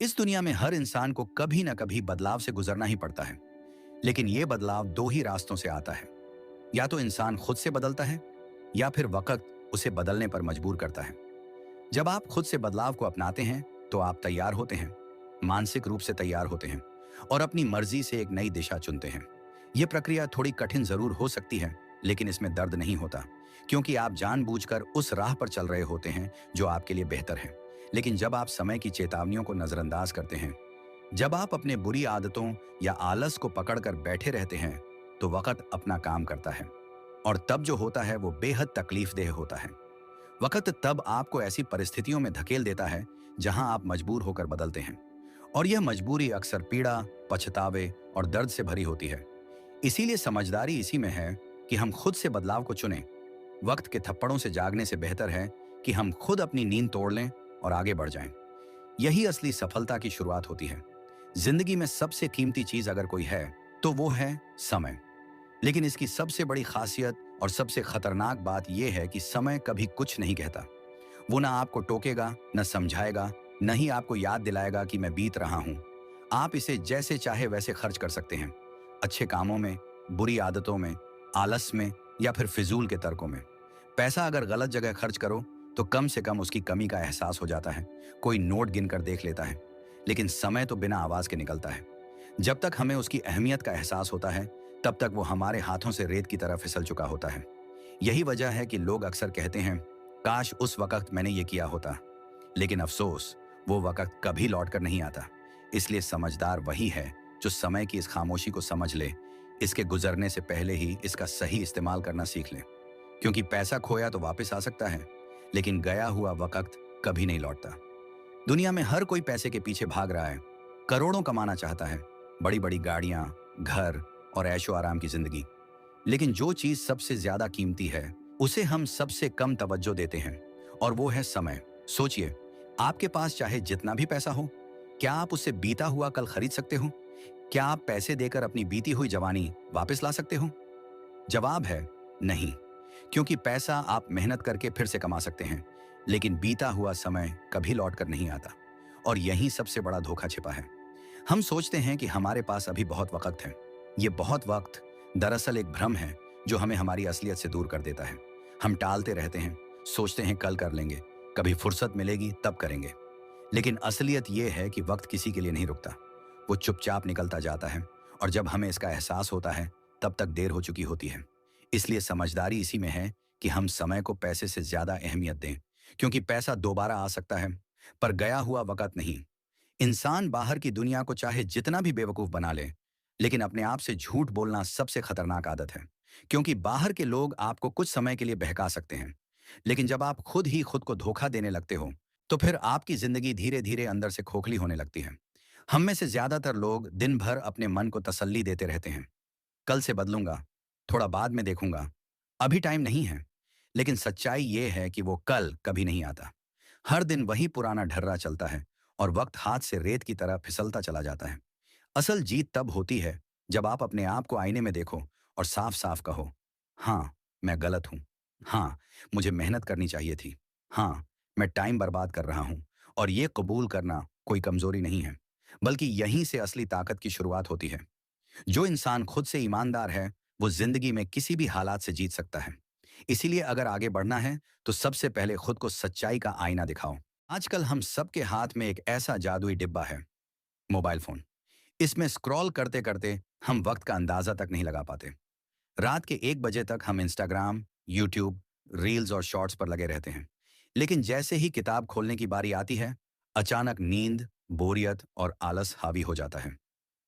इस दुनिया में हर इंसान को कभी ना कभी बदलाव से गुजरना ही पड़ता है। लेकिन यह बदलाव दो ही रास्तों से आता है। या तो इंसान खुद से बदलता है या फिर वक्त उसे बदलने पर मजबूर करता है। जब आप खुद से बदलाव को अपनाते हैं तो आप तैयार होते हैं, मानसिक रूप से तैयार होते हैं और अपनी मर्जी से एक नई दिशा चुनते हैं। यह प्रक्रिया थोड़ी कठिन जरूर हो सकती है, लेकिन इसमें दर्द नहीं होता, क्योंकि आप जानबूझकर उस राह पर चल रहे होते हैं जो आपके लिए बेहतर है। लेकिन जब आप समय की चेतावनियों को नजरअंदाज करते हैं, जब आप अपने बुरी आदतों या आलस को पकड़कर बैठे रहते हैं, तो वक्त अपना काम करता है। और तब जो होता है वो बेहद तकलीफदेह होता है। वक्त तब आपको ऐसी परिस्थितियों में धकेल देता है जहां आप मजबूर होकर बदलते हैं। और यह मजबूरी अक्सर पीड़ा, पछतावे और दर्द से भरी होती है। इसीलिए समझदारी इसी में है कि हम खुद से बदलाव को चुनें। वक्त के थप्पड़ों से जागने से बेहतर है कि हम खुद अपनी नींद तोड़ लें और आगे बढ़ जाएं। यही असली सफलता की शुरुआत होती है। जिंदगी में सबसे कीमती चीज अगर कोई है तो वो है समय। लेकिन इसकी सबसे बड़ी खासियत और सबसे खतरनाक बात यह है कि समय कभी कुछ नहीं कहता। वो ना आपको टोकेगा, न समझाएगा, न ही आपको याद दिलाएगा कि मैं बीत रहा हूं। आप इसे जैसे चाहे वैसे खर्च कर सकते हैं, अच्छे कामों में, बुरी आदतों में, आलस में या फिर फिजूल के तर्कों में। पैसा अगर गलत जगह खर्च करो तो कम से कम उसकी कमी का एहसास हो जाता है, कोई नोट गिनकर देख लेता है। लेकिन समय तो बिना आवाज के निकलता है। जब तक हमें उसकी अहमियत का एहसास होता है, तब तक वो हमारे हाथों से रेत की तरह फिसल चुका होता है। यही वजह है कि लोग अक्सर कहते हैं, काश उस वक्त मैंने ये किया होता। लेकिन अफसोस, वो वक्त कभी लौट कर नहीं आता। इसलिए समझदार वही है जो समय की इस खामोशी को समझ ले, इसके गुजरने से पहले ही इसका सही इस्तेमाल करना सीख ले। क्योंकि पैसा खोया तो वापस आ सकता है, लेकिन गया हुआ वक्त कभी नहीं लौटता। दुनिया में हर कोई पैसे के पीछे भाग रहा है, करोड़ों कमाना चाहता है, बड़ी बड़ी गाड़ियां, घर और ऐशो आराम की जिंदगी। लेकिन जो चीज सबसे ज्यादा कीमती है, उसे हम सबसे कम तवज्जो देते हैं, और वो है समय। सोचिए, आपके पास चाहे जितना भी पैसा हो, क्या आप उससे बीता हुआ कल खरीद सकते हो? क्या आप पैसे देकर अपनी बीती हुई जवानी वापस ला सकते हो? जवाब है नहीं। क्योंकि पैसा आप मेहनत करके फिर से कमा सकते हैं, लेकिन बीता हुआ समय कभी लौट कर नहीं आता। और यही सबसे बड़ा धोखा छिपा है। हम सोचते हैं कि हमारे पास अभी बहुत वक्त है। ये बहुत वक्त दरअसल एक भ्रम है जो हमें हमारी असलियत से दूर कर देता है। हम टालते रहते हैं, सोचते हैं कल कर लेंगे, कभी फुर्सत मिलेगी तब करेंगे। लेकिन असलियत यह है कि वक्त किसी के लिए नहीं रुकता, वो चुपचाप निकलता जाता है। और जब हमें इसका एहसास होता है, तब तक देर हो चुकी होती है। इसलिए समझदारी इसी में है कि हम समय को पैसे से ज्यादा अहमियत दें, क्योंकि पैसा दोबारा आ सकता है, पर गया हुआ वक्त नहीं। इंसान बाहर की दुनिया को चाहे जितना भी बेवकूफ बना ले, लेकिन अपने आप से झूठ बोलना सबसे खतरनाक आदत है। क्योंकि बाहर के लोग आपको कुछ समय के लिए बहका सकते हैं, लेकिन जब आप खुद ही खुद को धोखा देने लगते हो, तो फिर आपकी जिंदगी धीरे धीरे अंदर से खोखली होने लगती है। हम में से ज्यादातर लोग दिन भर अपने मन को तसल्ली देते रहते हैं, कल से बदलूंगा, थोड़ा बाद में देखूंगा, अभी टाइम नहीं है। लेकिन सच्चाई ये है कि वो कल कभी नहीं आता। हर दिन वही पुराना ढर्रा चलता है और वक्त हाथ से रेत की तरह फिसलता चला जाता है। असल जीत तब होती है जब आप अपने आप को आईने में देखो और साफ साफ कहो, हाँ, मैं गलत हूं। हाँ, मुझे मेहनत करनी चाहिए थी। हाँ, मैं टाइम बर्बाद कर रहा हूं। और ये कबूल करना कोई कमजोरी नहीं है, बल्कि यहीं से असली ताकत की शुरुआत होती है। जो इंसान खुद से ईमानदार है, वो जिंदगी में किसी भी हालात से जीत सकता है। इसीलिए अगर आगे बढ़ना है, तो सबसे पहले खुद को सच्चाई का आईना दिखाओ। आजकल हम सबके हाथ में एक ऐसा जादुई डिब्बा है, मोबाइल फोन। इसमें स्क्रॉल करते करते हम वक्त का अंदाजा तक नहीं लगा पाते। रात के 1 बजे तक हम इंस्टाग्राम, यूट्यूब, रील्स और शॉर्ट्स पर लगे रहते हैं। लेकिन जैसे ही किताब खोलने की बारी आती है, अचानक नींद, बोरियत और आलस हावी हो जाता है।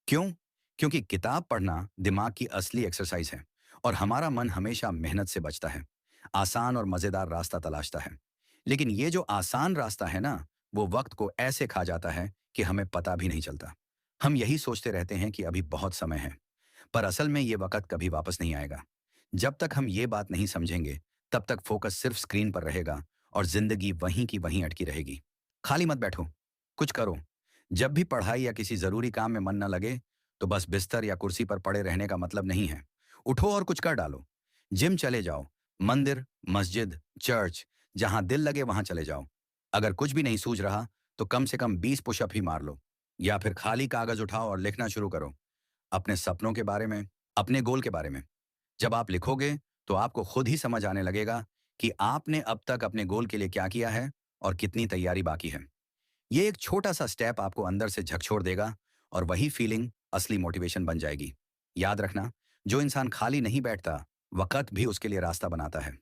क्यों? क्योंकि किताब पढ़ना दिमाग की असली एक्सरसाइज है, और हमारा मन हमेशा मेहनत से बचता है, आसान और मजेदार रास्ता तलाशता है। लेकिन ये जो आसान रास्ता है ना, वो वक्त को ऐसे खा जाता है कि हमें पता भी नहीं चलता। हम यही सोचते रहते हैं कि अभी बहुत समय है, पर असल में ये वक्त कभी वापस नहीं आएगा। जब तक हम ये बात नहीं समझेंगे, तब तक फोकस सिर्फ स्क्रीन पर रहेगा और जिंदगी वहीं की वहीं अटकी रहेगी। खाली मत बैठो, कुछ करो। जब भी पढ़ाई या किसी जरूरी काम में मन न लगे, तो बस बिस्तर या कुर्सी पर पड़े रहने का मतलब नहीं है। उठो और कुछ कर डालो। जिम चले जाओ, मंदिर, मस्जिद, चर्च, जहां दिल लगे वहां चले जाओ। अगर कुछ भी नहीं सूझ रहा, तो कम से कम 20 पुशअप ही मार लो, या फिर खाली कागज उठाओ और लिखना शुरू करो अपने सपनों के बारे में, अपने गोल के बारे में। जब आप लिखोगे तो आपको खुद ही समझ आने लगेगा कि आपने अब तक अपने गोल के लिए क्या किया है और कितनी तैयारी बाकी है। ये एक छोटा सा स्टेप आपको अंदर से झकझोर देगा और वही फीलिंग असली मोटिवेशन बन जाएगी। याद रखना, जो इंसान खाली नहीं बैठता, वक़्त भी उसके लिए रास्ता बनाता है।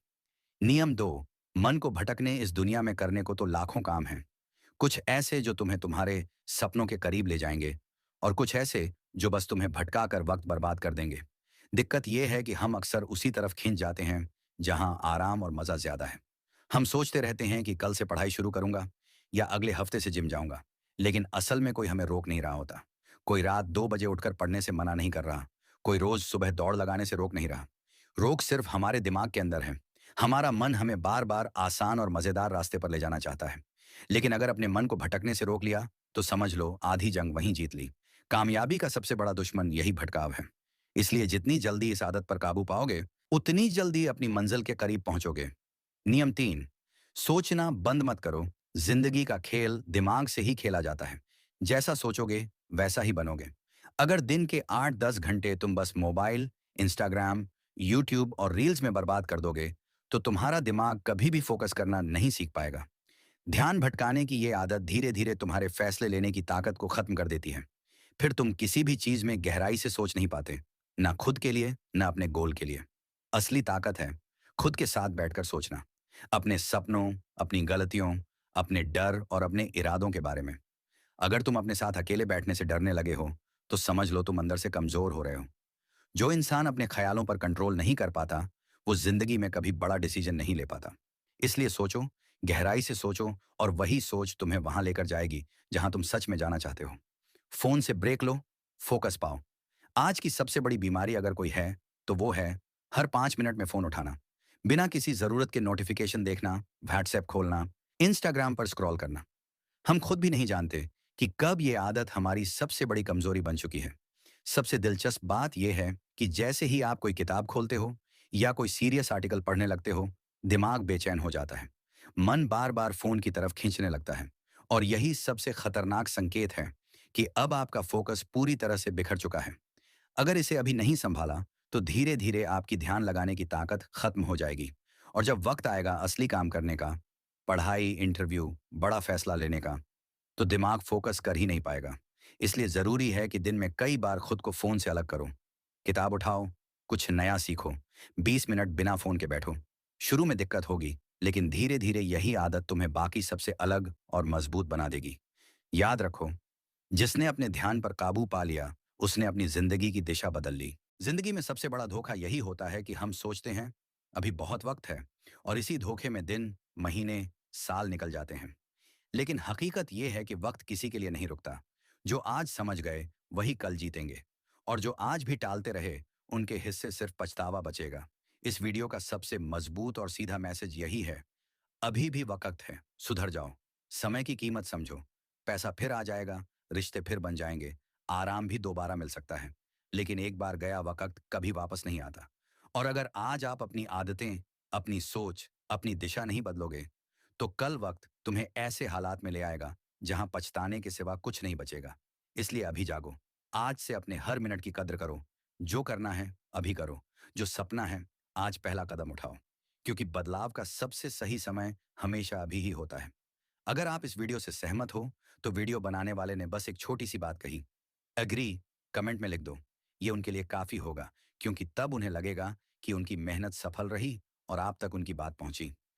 नियम 2, मन को भटकने इस दुनिया में करने को तो लाखों काम हैं। कुछ ऐसे जो तुम्हें तुम्हारे सपनों के करीब ले जाएंगे और कुछ ऐसे जो बस तुम्हें भटका कर वक्त बर्बाद कर देंगे। दिक्कत यह है कि हम अक्सर उसी तरफ खींच जाते हैं जहां आराम और मजा ज्यादा है। हम सोचते रहते हैं कि कल से पढ़ाई शुरू करूंगा या अगले हफ्ते से जिम जाऊंगा, लेकिन असल में कोई हमें रोक नहीं रहा होता। कोई रात 2 बजे उठकर पढ़ने से मना नहीं कर रहा, कोई रोज सुबह दौड़ लगाने से रोक नहीं रहा। रोक सिर्फ हमारे दिमाग के अंदर है। हमारा मन हमें बार बार आसान और मजेदार रास्ते पर ले जाना चाहता है। लेकिन अगर अपने मन को भटकने से रोक लिया तो समझ लो आधी जंग वहीं जीत ली। कामयाबी का सबसे बड़ा दुश्मन यही भटकाव है। इसलिए जितनी जल्दी इस आदत पर काबू पाओगे, उतनी जल्दी अपनी मंजिल के करीब पहुंचोगे। नियम 3, सोचना बंद मत करो। जिंदगी का खेल दिमाग से ही खेला जाता है। जैसा सोचोगे वैसा ही बनोगे। अगर दिन के 8-10 घंटे तुम बस मोबाइल, इंस्टाग्राम, यूट्यूब और रील्स में बर्बाद कर दोगे, तो तुम्हारा दिमाग कभी भी फोकस करना नहीं सीख पाएगा। ध्यान भटकाने की ये आदत धीरे धीरे तुम्हारे फैसले लेने की ताकत को खत्म कर देती है। फिर तुम किसी भी चीज में गहराई से सोच नहीं पाते, ना खुद के लिए ना अपने गोल के लिए। असली ताकत है खुद के साथ बैठकर सोचना, अपने सपनों, अपनी गलतियों, अपने डर और इरादों के बारे में। अगर तुम अपने साथ अकेले बैठने से डरने लगे हो, तो समझ लो तुम अंदर से कमजोर हो रहे हो। जो इंसान अपने ख्यालों पर कंट्रोल नहीं कर पाता, वो जिंदगी में कभी बड़ा डिसीजन नहीं ले पाता। इसलिए सोचो, गहराई से सोचो, और वही सोच तुम्हें वहां लेकर जाएगी जहां तुम सच में जाना चाहते हो। फोन से ब्रेक लो, फोकस पाओ। आज की सबसे बड़ी बीमारी अगर कोई है, तो वो है हर 5 मिनट में फोन उठाना, बिना किसी जरूरत के नोटिफिकेशन देखना, व्हाट्सएप खोलना, इंस्टाग्राम पर स्क्रॉल करना। हम खुद भी नहीं जानते कि कब ये आदत हमारी सबसे बड़ी कमजोरी बन चुकी है। सबसे दिलचस्प बात यह है कि जैसे ही आप कोई किताब खोलते हो या कोई सीरियस आर्टिकल पढ़ने लगते हो, दिमाग बेचैन हो जाता है। मन बार बार फोन की तरफ खींचने लगता है। और यही सबसे खतरनाक संकेत है कि अब आपका फोकस पूरी तरह से बिखर चुका है। अगर इसे अभी नहीं संभाला, तो धीरे धीरे आपकी ध्यान लगाने की ताकत खत्म हो जाएगी। और जब वक्त आएगा असली काम करने का, पढ़ाई, इंटरव्यू, बड़ा फैसला लेने का, तो दिमाग फोकस कर ही नहीं पाएगा। इसलिए जरूरी है कि दिन में कई बार खुद को फोन से अलग करो। किताब उठाओ, कुछ नया सीखो, 20 मिनट बिना फोन के बैठो। शुरू में दिक्कत होगी, लेकिन धीरे धीरे यही आदत तुम्हें बाकी सबसे अलग और मजबूत बना देगी। याद रखो, जिसने अपने ध्यान पर काबू पा लिया, उसने अपनी जिंदगी की दिशा बदल ली। जिंदगी में सबसे बड़ा धोखा यही होता है कि हम सोचते हैं अभी बहुत वक्त है, और इसी धोखे में दिन, महीने, साल निकल जाते हैं। लेकिन हकीकत यह है कि वक्त किसी के लिए नहीं रुकता। जो आज समझ गए वही कल जीतेंगे, और जो आज भी टालते रहे, उनके हिस्से सिर्फ पछतावा बचेगा। इस वीडियो का सबसे मजबूत और सीधा मैसेज यही है, अभी भी वक्त है, सुधर जाओ। समय की कीमत समझो। पैसा फिर आ जाएगा, रिश्ते फिर बन जाएंगे, आराम भी दोबारा मिल सकता है, लेकिन एक बार गया वक्त कभी वापस नहीं आता। और अगर आज आप अपनी आदतें, अपनी सोच, अपनी दिशा नहीं बदलोगे, तो कल वक्त तुम्हें ऐसे हालात में ले आएगा जहां पछताने के सिवा कुछ नहीं बचेगा। इसलिए अभी जागो। आज से अपने हर मिनट की कद्र करो। जो करना है अभी करो। जो सपना है, आज पहला कदम उठाओ। क्योंकि बदलाव का सबसे सही समय हमेशा अभी ही होता है। अगर आप इस वीडियो से सहमत हो, तो वीडियो बनाने वाले ने बस एक छोटी सी बात कही, एग्री, कमेंट में लिख दो। ये उनके लिए काफी होगा, क्योंकि तब उन्हें लगेगा कि उनकी मेहनत सफल रही और आप तक उनकी बात पहुंची।